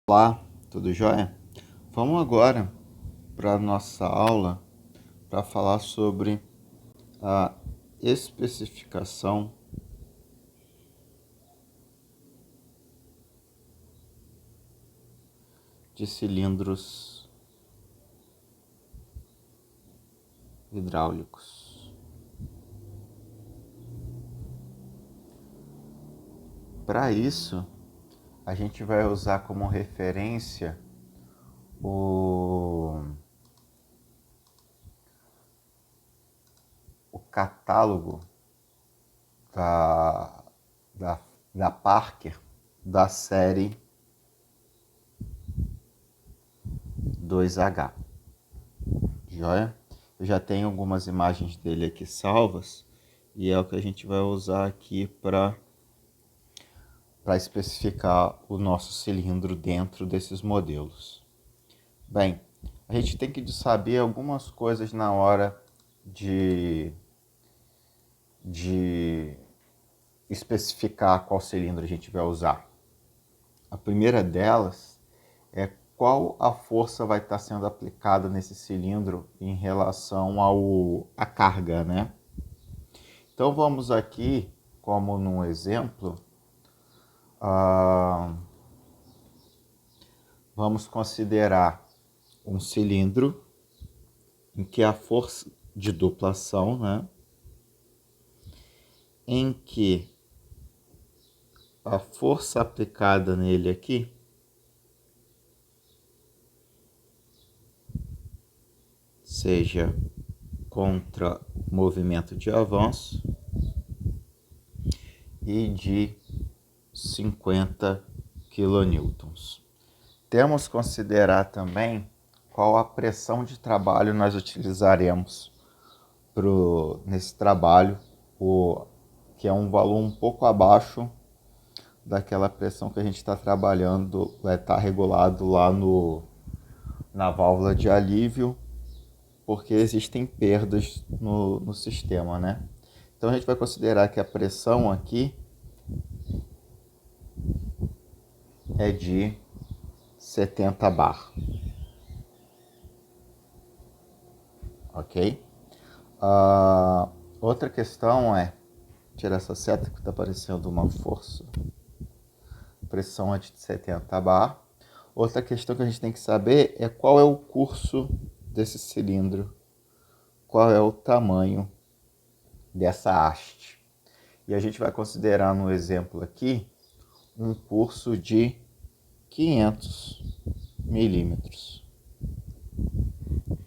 Olá, tudo jóia? Vamos agora para a nossa aula para falar sobre a especificação de cilindros hidráulicos. Para isso, a gente vai usar como referência o catálogo da, da Parker da série 2H. Joia? Eu já tenho algumas imagens dele aqui salvas e é o que a gente vai usar aqui para especificar o nosso cilindro dentro desses modelos. Bem, a gente tem que saber algumas coisas na hora de especificar qual cilindro a gente vai usar. A primeira delas é qual a força vai estar sendo aplicada nesse cilindro em relação à carga, né? Então vamos aqui, como num exemplo, vamos considerar um cilindro em que a força de dupla ação, né, em que a força aplicada nele aqui seja contra movimento de avanço e de 50 kN. Temos que considerar também qual a pressão de trabalho nós utilizaremos nesse trabalho, que é um valor um pouco abaixo daquela pressão que a gente está trabalhando, vai estar regulado lá na válvula de alívio, porque existem perdas no sistema, né? Então a gente vai considerar que a pressão aqui é de 70 bar. Ok? Outra questão é tirar essa seta que está aparecendo uma força. Pressão é de 70 bar. Outra questão que a gente tem que saber é qual é o curso desse cilindro, qual é o tamanho dessa haste. E a gente vai considerar no exemplo aqui um curso de 500 milímetros.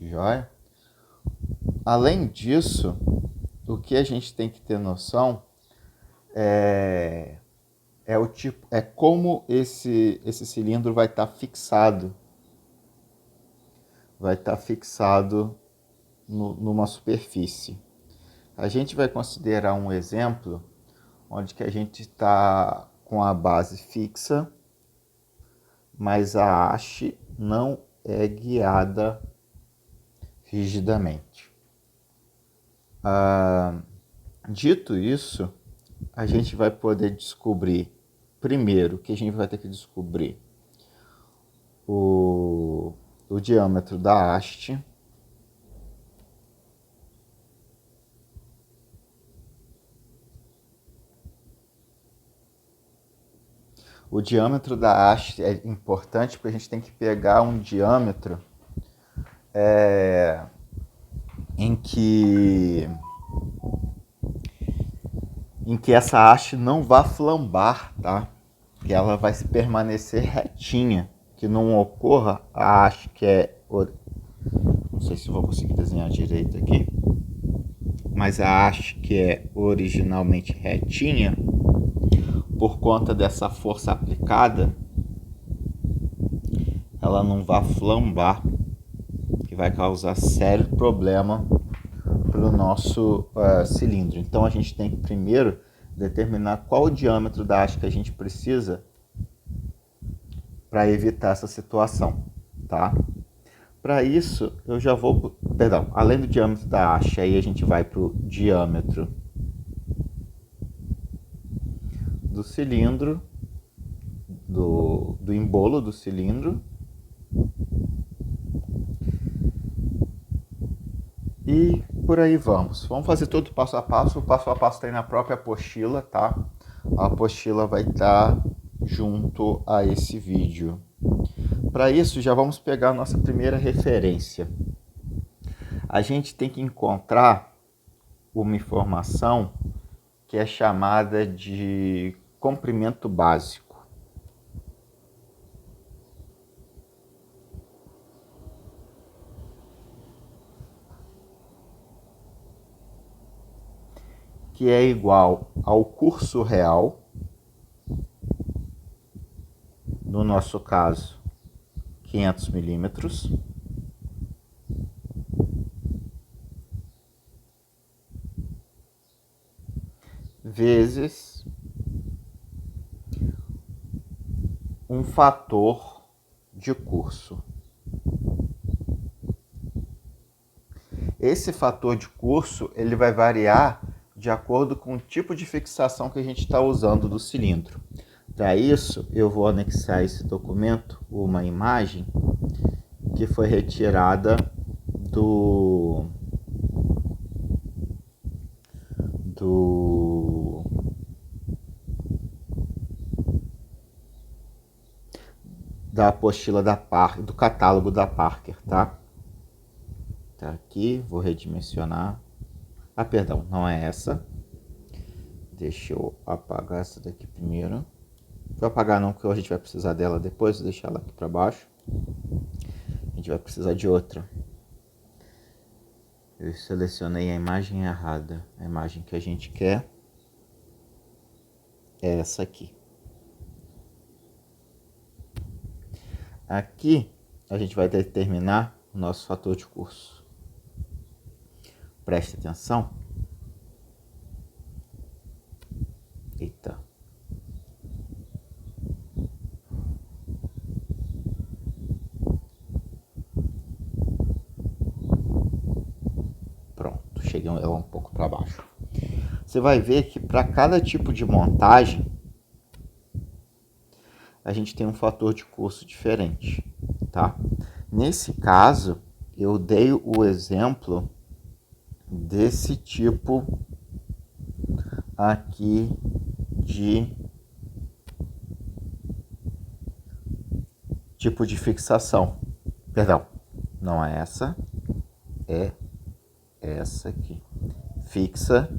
Joia? Além disso, o que a gente tem que ter noção é como esse cilindro vai estar fixado. Vai estar fixado numa superfície. A gente vai considerar um exemplo onde que a gente está com a base fixa, mas a haste não é guiada rigidamente. Dito isso, a gente vai poder descobrir, primeiro, que a gente vai ter que descobrir o diâmetro da haste, o diâmetro da haste é importante porque a gente tem que pegar um diâmetro em que essa haste não vá flambar, tá? Que ela vai permanecer retinha, que não ocorra a haste que é... Não sei se vou conseguir desenhar direito aqui, mas a haste que é originalmente retinha, por conta dessa força aplicada, ela não vai flambar, que vai causar sério problema para o nosso cilindro. Então a gente tem que primeiro determinar qual o diâmetro da haste que a gente precisa para evitar essa situação, tá? Para isso, eu já vou... Perdão, além do diâmetro da haste, aí a gente vai para o diâmetro do cilindro do embolo do cilindro. E por aí vamos. Vamos fazer todo passo a passo. O passo a passo tem na própria apostila, tá? A apostila vai estar junto a esse vídeo. Para isso, já vamos pegar a nossa primeira referência. A gente tem que encontrar uma informação que é chamada de comprimento básico. Que é igual ao curso real, no nosso caso, 500 milímetros, vezes um fator de curso. Esse fator de curso ele vai variar de acordo com o tipo de fixação que a gente está usando do cilindro. Para isso, eu vou anexar esse documento, uma imagem que foi retirada da apostila do catálogo da Parker, tá? Tá aqui, vou redimensionar. Ah, perdão, não é essa. Deixa eu apagar essa daqui primeiro. Vou apagar não, porque a gente vai precisar dela depois, vou deixar ela aqui para baixo. A gente vai precisar de outra. Eu selecionei a imagem errada. A imagem que a gente quer é essa aqui. Aqui a gente vai determinar o nosso fator de curso. Preste atenção. Eita. Pronto, cheguei ela um pouco para baixo. Você vai ver que para cada tipo de montagem a gente tem um fator de curso diferente, tá? Nesse caso, eu dei o exemplo desse tipo aqui de tipo de fixação. Perdão, não é essa, é essa aqui. Fixa,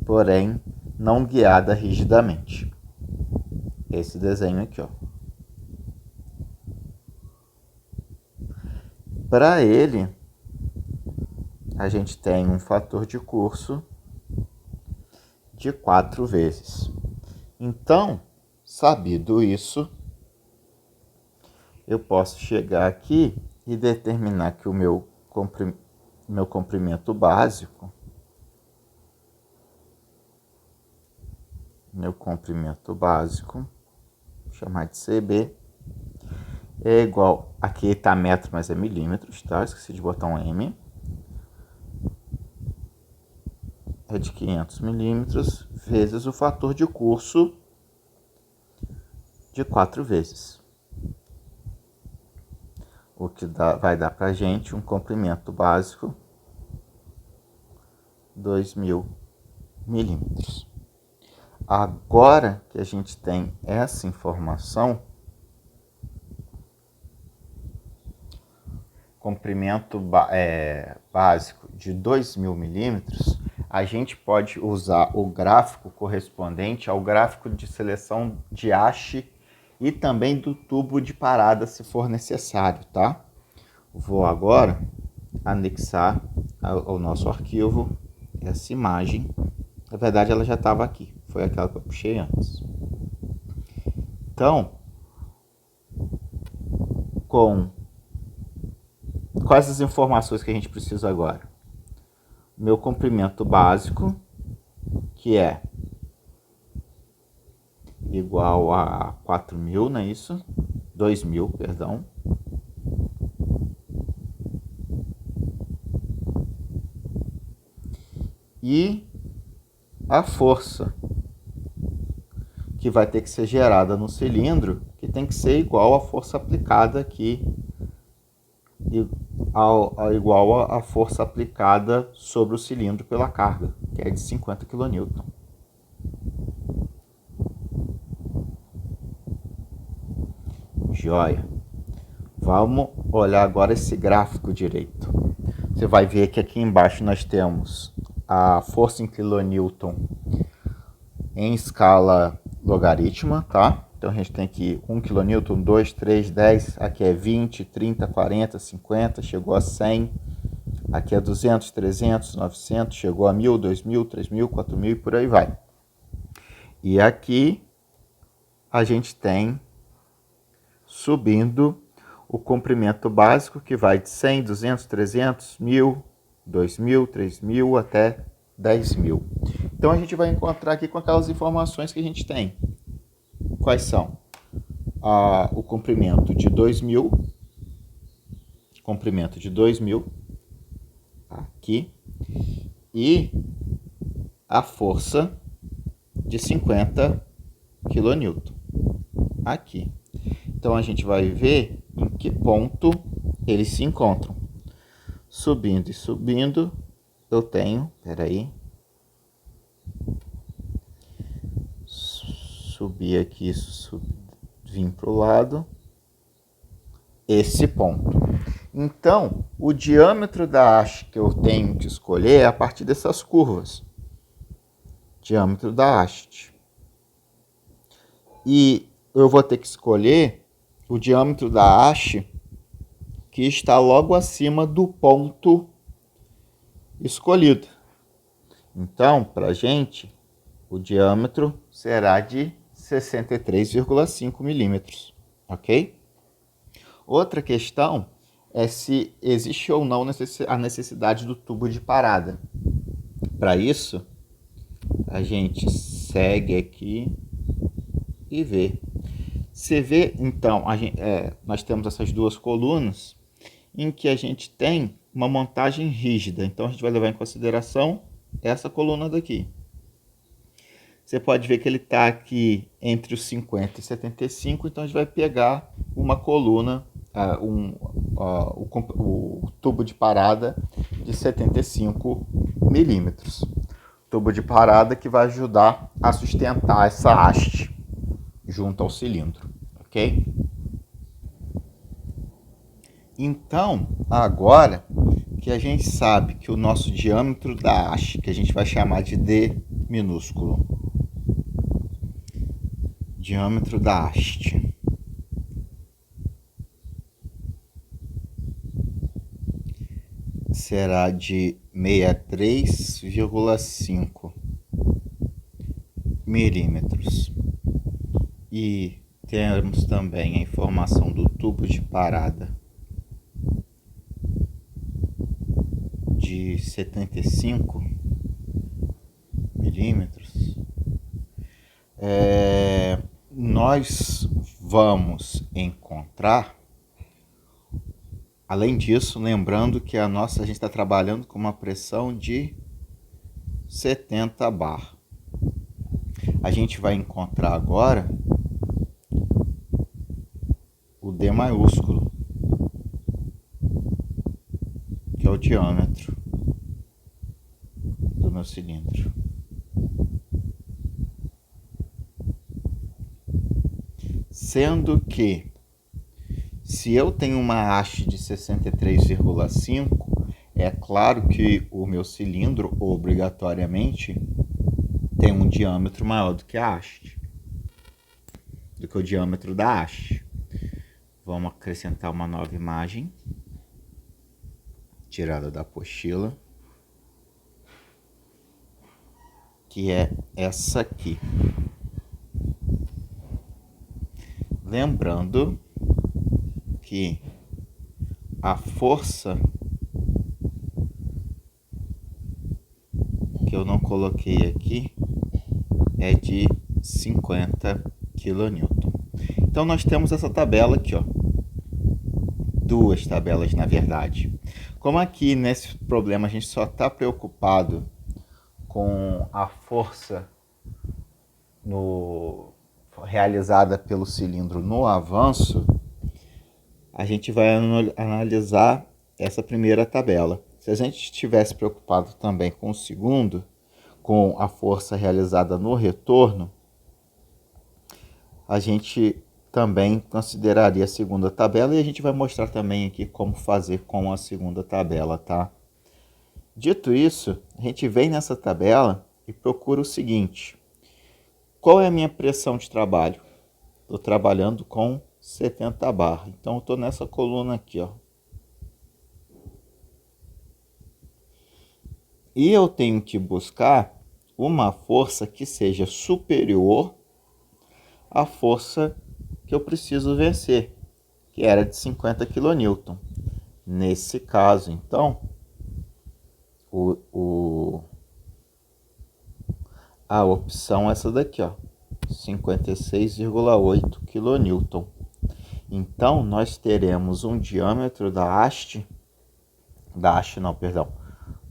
porém não guiada rigidamente. Esse desenho aqui, ó. Para ele, a gente tem um fator de curso de 4 vezes. Então, sabido isso, eu posso chegar aqui e determinar que o meu comprimento básico, vou chamar de CB, é igual, aqui está metro, mas é milímetros, tá? Esqueci de botar um M. É de 500 milímetros vezes o fator de curso de 4 vezes. O que vai dar para a gente um comprimento básico 2.000 milímetros. Agora que a gente tem essa informação, comprimento básico de 2.000 milímetros, a gente pode usar o gráfico correspondente ao gráfico de seleção de haste e também do tubo de parada, se for necessário, tá? Vou agora anexar ao nosso arquivo essa imagem. Na verdade, ela já estava aqui, foi aquela que eu puxei antes. Então, quais as informações que a gente precisa agora? Meu comprimento básico, que é igual a 4.000, não é isso? 2.000, perdão. E a força, que vai ter que ser gerada no cilindro, que tem que ser igual à força aplicada aqui, igual à força aplicada sobre o cilindro pela carga, que é de 50 kN. Joia. Vamos olhar agora esse gráfico direito. Você vai ver que aqui embaixo nós temos a força em kN em escala logarítmica, tá? Então a gente tem aqui 1 kN, 2, 3, 10, aqui é 20, 30, 40, 50, chegou a 100, aqui é 200, 300, 900, chegou a 1000, 2000, 3000, 4000 e por aí vai. E aqui a gente tem subindo o comprimento básico, que vai de 100, 200, 300, 1000, 2000, 3000 até 10.000. Então a gente vai encontrar aqui com aquelas informações que a gente tem. Quais são? O comprimento de 2000, aqui, e a força de 50 kN, aqui. Então a gente vai ver em que ponto eles se encontram. Subindo e subindo, eu tenho, subir aqui, vim para o lado, esse ponto. Então, o diâmetro da haste que eu tenho que escolher é a partir dessas curvas. Diâmetro da haste. E eu vou ter que escolher o diâmetro da haste que está logo acima do ponto escolhido. Então, para a gente, o diâmetro será de 63,5 milímetros, ok? Outra questão é se existe ou não a necessidade do tubo de parada. Para isso, a gente segue aqui e vê. Você vê, então, nós temos essas duas colunas em que a gente tem uma montagem rígida. Então, a gente vai levar em consideração essa coluna daqui. Você pode ver que ele está aqui entre os 50 e 75, então a gente vai pegar uma coluna, o tubo de parada de 75 milímetros. Tubo de parada que vai ajudar a sustentar essa haste junto ao cilindro, ok? Então, agora que a gente sabe que o nosso diâmetro da haste, que a gente vai chamar de D minúsculo, diâmetro da haste, será de 63,5 milímetros. E temos também a informação do tubo de parada de 75 milímetros. Nós vamos encontrar, além disso, lembrando que a gente está trabalhando com uma pressão de 70 bar. A gente vai encontrar agora o D maiúsculo, que é o diâmetro do meu cilindro. Sendo que, se eu tenho uma haste de 63,5, é claro que o meu cilindro, obrigatoriamente, tem um diâmetro maior do que a haste, do que o diâmetro da haste. Vamos acrescentar uma nova imagem, tirada da apostila, que é essa aqui. Lembrando que a força que eu não coloquei aqui é de 50 kN. Então nós temos essa tabela aqui, ó. Duas tabelas, na verdade. Como aqui nesse problema a gente só está preocupado com a força realizada pelo cilindro no avanço, a gente vai analisar essa primeira tabela. Se a gente estivesse preocupado também com o segundo, com a força realizada no retorno, a gente também consideraria a segunda tabela e a gente vai mostrar também aqui como fazer com a segunda tabela, tá? Dito isso, a gente vem nessa tabela e procura o seguinte: qual é a minha pressão de trabalho? Estou trabalhando com 70 bar, então eu estou nessa coluna aqui, ó. E eu tenho que buscar uma força que seja superior à força que eu preciso vencer, que era de 50 kN. Nesse caso, então, a opção é essa daqui, ó, 56,8 kN. Então, nós teremos um diâmetro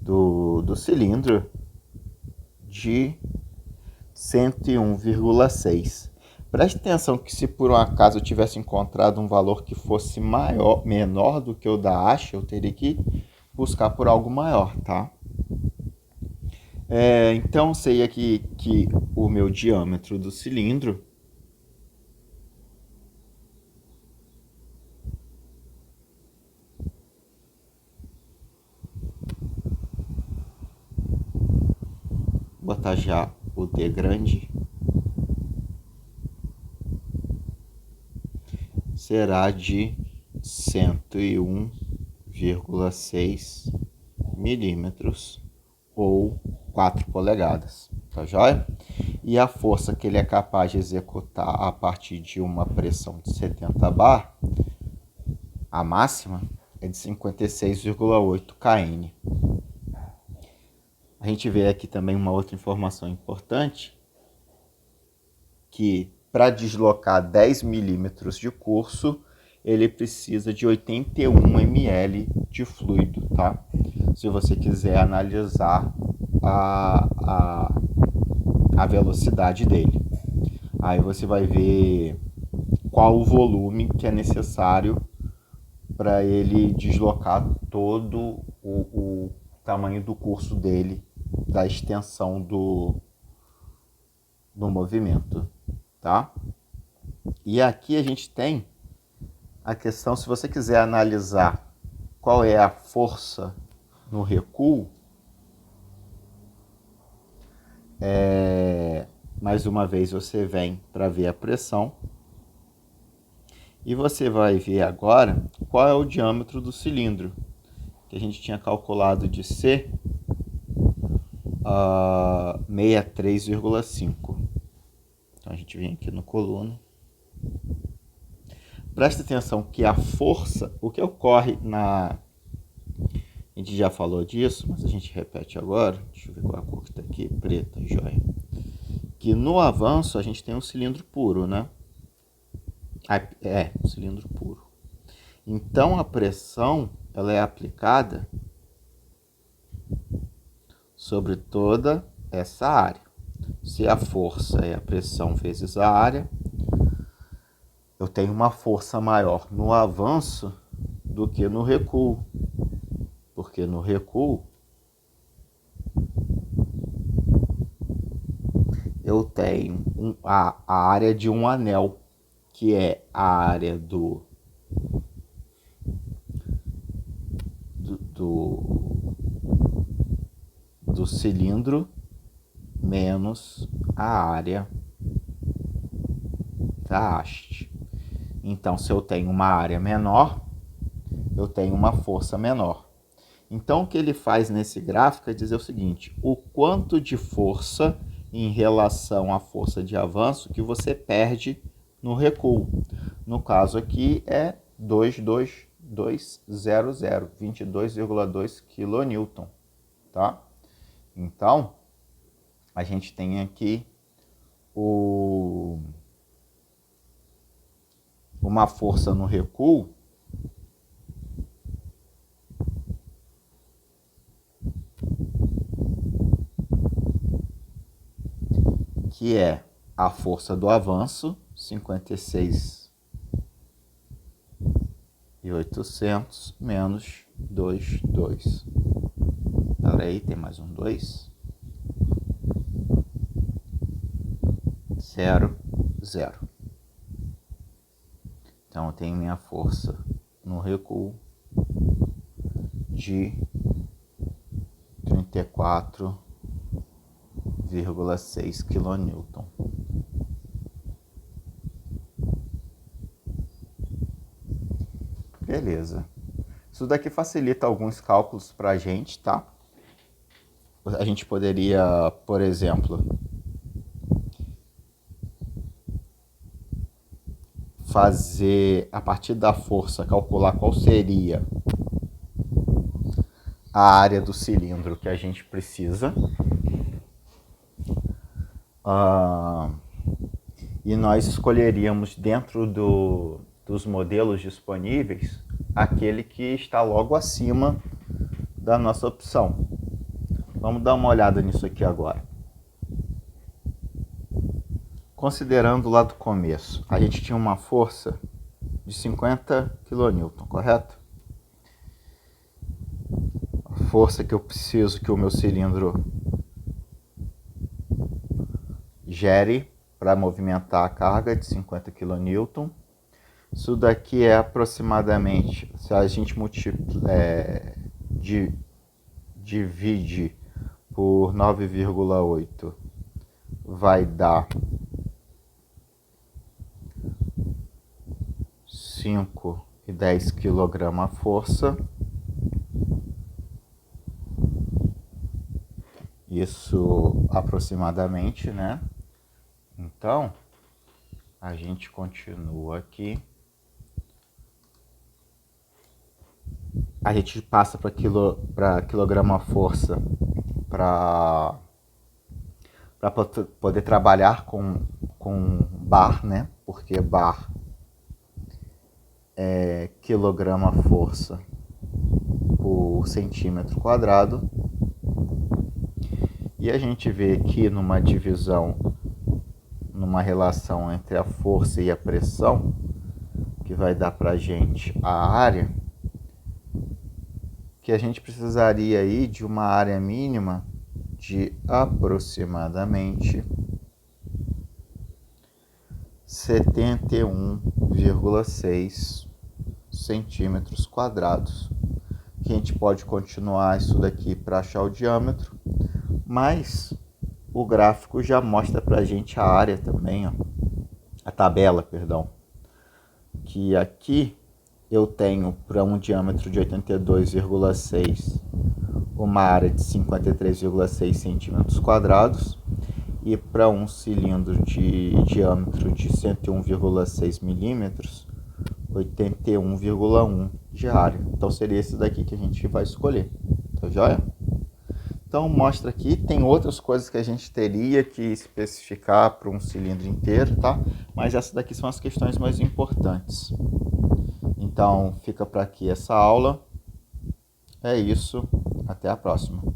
do cilindro de 101,6. Preste atenção que se por um acaso eu tivesse encontrado um valor que fosse menor do que o da haste, eu teria que buscar por algo maior, tá? Então, sei aqui que o meu diâmetro do cilindro vou botar já o D grande, será de 101,6 milímetros ou 4 polegadas, tá joia? E a força que ele é capaz de executar a partir de uma pressão de 70 bar, a máxima, é de 56,8 kN. A gente vê aqui também uma outra informação importante, que para deslocar 10 milímetros de curso, ele precisa de 81 ml de fluido, tá? Se você quiser analisar a velocidade dele. Aí você vai ver qual o volume que é necessário para ele deslocar todo o tamanho do curso dele, da extensão do movimento, tá? E aqui a gente tem a questão, se você quiser analisar qual é a força no recuo, mais uma vez você vem para ver a pressão e você vai ver agora qual é o diâmetro do cilindro, que a gente tinha calculado de ser 63,5. Então a gente vem aqui no coluna. Presta atenção que a força, o que ocorre na... A gente já falou disso, mas a gente repete agora. Deixa eu ver qual a cor que está aqui, preta, joia. Que no avanço a gente tem um cilindro puro, né? Um cilindro puro. Então a pressão, ela é aplicada sobre toda essa área. Se a força é a pressão vezes a área, eu tenho uma força maior no avanço do que no recuo. Porque no recuo eu tenho a área de um anel, que é a área do cilindro menos a área da haste. Então, se eu tenho uma área menor, eu tenho uma força menor. Então, o que ele faz nesse gráfico é dizer o seguinte: o quanto de força em relação à força de avanço que você perde no recuo. No caso aqui é 22,2 kN, tá? Então, a gente tem aqui uma força no recuo que é a força do avanço, 56.800 menos 2,2. Espera aí, tem mais um 2. 0, 0. Então, eu tenho minha força no recuo de 34,6 kN. Beleza. Isso daqui facilita alguns cálculos para a gente, tá? A gente poderia, por exemplo, fazer, a partir da força, calcular qual seria a área do cilindro que a gente precisa. E nós escolheríamos dentro dos modelos disponíveis aquele que está logo acima da nossa opção. Vamos dar uma olhada nisso aqui agora. Considerando lá do começo, a gente tinha uma força de 50 kN, correto? A força que eu preciso que o meu cilindro gere para movimentar a carga de 50 kN. Isso daqui é aproximadamente, se a gente divide por 9,8, vai dar 5,10 kg a força. Isso aproximadamente, né? Então, a gente continua aqui. A gente passa para quilograma força para poder trabalhar com bar, né? Porque bar é quilograma força por centímetro quadrado. E a gente vê aqui numa divisão, numa relação entre a força e a pressão, que vai dar para a gente a área, que a gente precisaria aí de uma área mínima de aproximadamente 71,6 centímetros quadrados. Que a gente pode continuar isso daqui para achar o diâmetro, mas o gráfico já mostra para a gente a área também, ó, a tabela, perdão, que aqui eu tenho para um diâmetro de 82,6 uma área de 53,6 centímetros quadrados e para um cilindro de diâmetro de 101,6 milímetros 81,1 de área. Então seria esse daqui que a gente vai escolher, tá joia? Então mostra aqui, tem outras coisas que a gente teria que especificar para um cilindro inteiro, tá? Mas essas daqui são as questões mais importantes. Então fica para aqui essa aula. É isso, até a próxima.